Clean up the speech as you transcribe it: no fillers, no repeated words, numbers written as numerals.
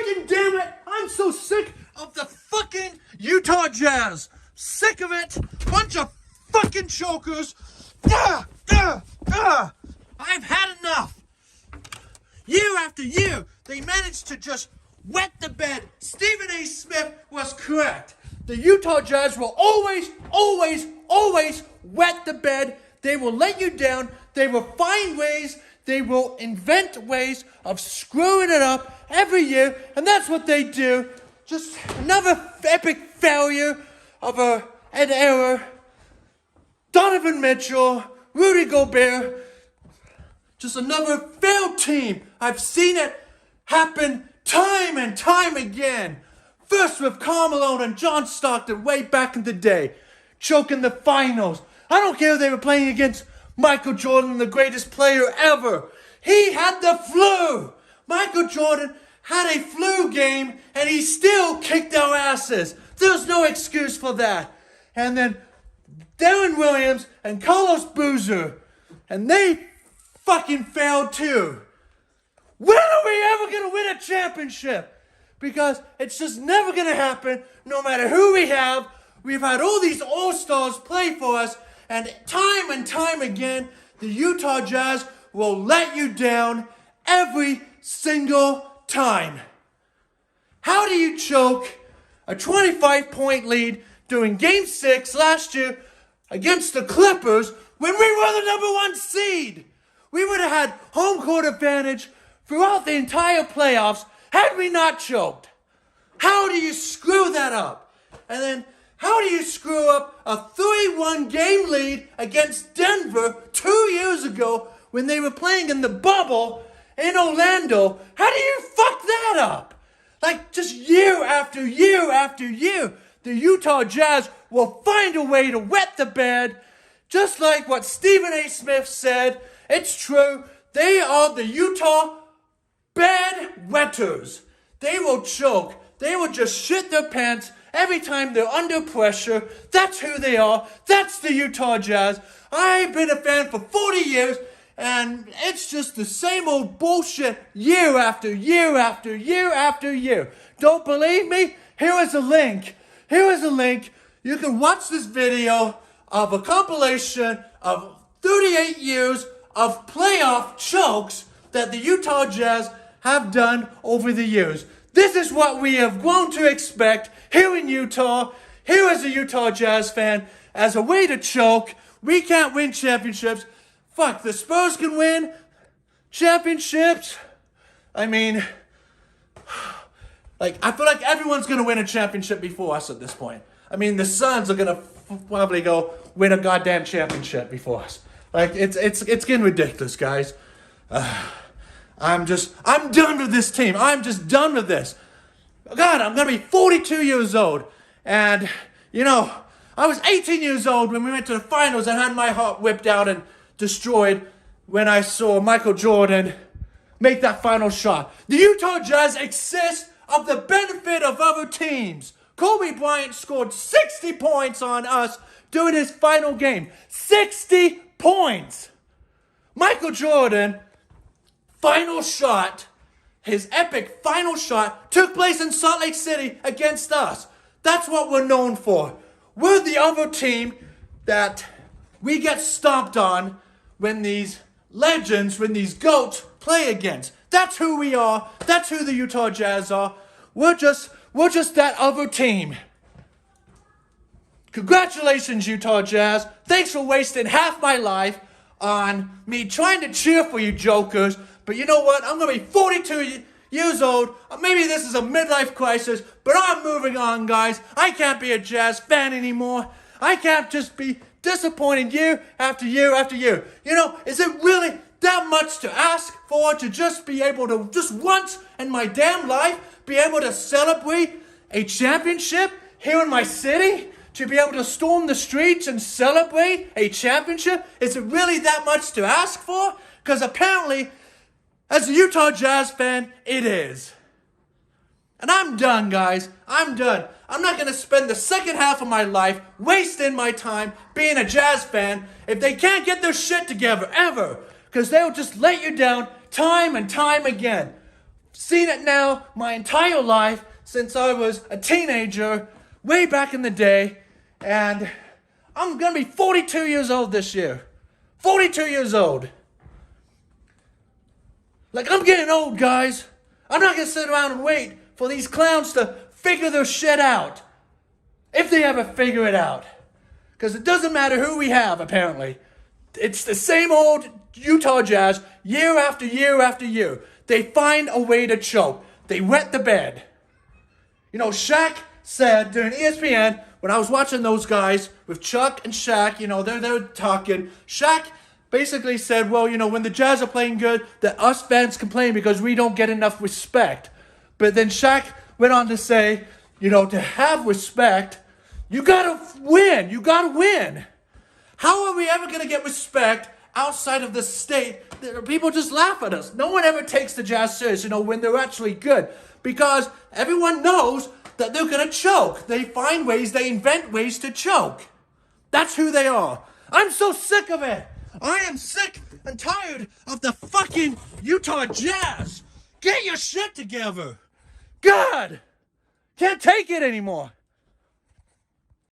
Freaking damn it! I'm so sick of the fucking Utah Jazz. Sick of it. Bunch of fucking chokers. I've had enough. Year after year, they managed to just wet the bed. Stephen A. Smith was correct. The Utah Jazz will always wet the bed. They will let you down. They will find ways. They will invent ways of screwing it up every year. And that's what they do. Just another epic failure of an error. Donovan Mitchell, Rudy Gobert. Just another failed team. I've seen it happen time and time again. First with Carmelo and John Stockton way back in the day. Choking the finals. I don't care if they were playing against Michael Jordan, the greatest player ever. He had the flu. Michael Jordan had a flu game and he still kicked our asses. There's no excuse for that. And then Darren Williams and Carlos Boozer. And they fucking failed too. When are we ever going to win a championship? Because it's just never going to happen no matter who we have. We've had all these all-stars play for us. And time again, the Utah Jazz will let you down every single time. How do you choke a 25-point lead during Game 6 last year against the Clippers when we were the number 1 seed? We would have had home court advantage throughout the entire playoffs had we not choked. How do you screw that up? And then how do you screw up a 3-1 game lead against Denver 2 years ago when they were playing in the bubble in Orlando? How do you fuck that up? Like just year after year after year, the Utah Jazz will find a way to wet the bed. Just like what Stephen A. Smith said, it's true. They are the Utah Bedwetters. They will choke. They will just shit their pants every time they're under pressure. That's who they are. That's the Utah Jazz. I've been a fan for 40 years, and it's just the same old bullshit year after year after year after year. Don't believe me? Here is a link. Here is a link. You can watch this video of a compilation of 38 years of playoff chokes that the Utah Jazz have done over the years. This is what we have grown to expect here in Utah. Here as a Utah Jazz fan, as a way to choke. We can't win championships. Fuck, the Spurs can win championships. I mean, I feel like everyone's going to win a championship before us at this point. I mean, the Suns are going to probably go win a goddamn championship before us. It's getting ridiculous, guys. I'm done with this team. I'm just done with this. God, I'm going to be 42 years old. And, I was 18 years old when we went to the finals and had my heart whipped out and destroyed when I saw Michael Jordan make that final shot. The Utah Jazz exist of the benefit of other teams. Kobe Bryant scored 60 points on us during his final game. 60 points. Michael Jordan, final shot, his epic final shot, took place in Salt Lake City against us. That's what we're known for. We're the other team that we get stomped on when these legends, when these GOATs play against. That's who we are. That's who the Utah Jazz are. We're just that other team. Congratulations, Utah Jazz. Thanks for wasting half my life on me trying to cheer for you jokers. But you know what? I'm going to be 42 years old. Maybe this is a midlife crisis, but I'm moving on, guys. I can't be a Jazz fan anymore. I can't just be disappointed year after year after year. Is it really that much to ask for to just be able to, just once in my damn life, be able to celebrate a championship here in my city? To be able to storm the streets and celebrate a championship? Is it really that much to ask for? Because apparently, as a Utah Jazz fan, it is. And I'm done, guys. I'm done. I'm not going to spend the second half of my life wasting my time being a Jazz fan if they can't get their shit together, ever. Because they'll just let you down time and time again. seen it now my entire life since I was a teenager, way back in the day, and I'm gonna be 42 years old this year. 42 years old. Like, I'm getting old, guys. I'm not gonna sit around and wait for these clowns to figure their shit out. If they ever figure it out. Because it doesn't matter who we have, apparently. It's the same old Utah Jazz year after year after year. They find a way to choke. They wet the bed. You know, Shaq said during ESPN, when I was watching those guys with Chuck and Shaq, you know, they're talking. Shaq basically said, well, you know, when the Jazz are playing good, that us fans complain because we don't get enough respect. But then Shaq went on to say, you know, to have respect, you gotta win. You gotta win. How are we ever gonna get respect outside of the state? People just laugh at us. No one ever takes the Jazz serious, you know, when they're actually good. Because everyone knows that they're gonna choke. They find ways, they invent ways to choke. That's who they are. I'm so sick of it. I am sick and tired of the fucking Utah Jazz. Get your shit together. God, can't take it anymore.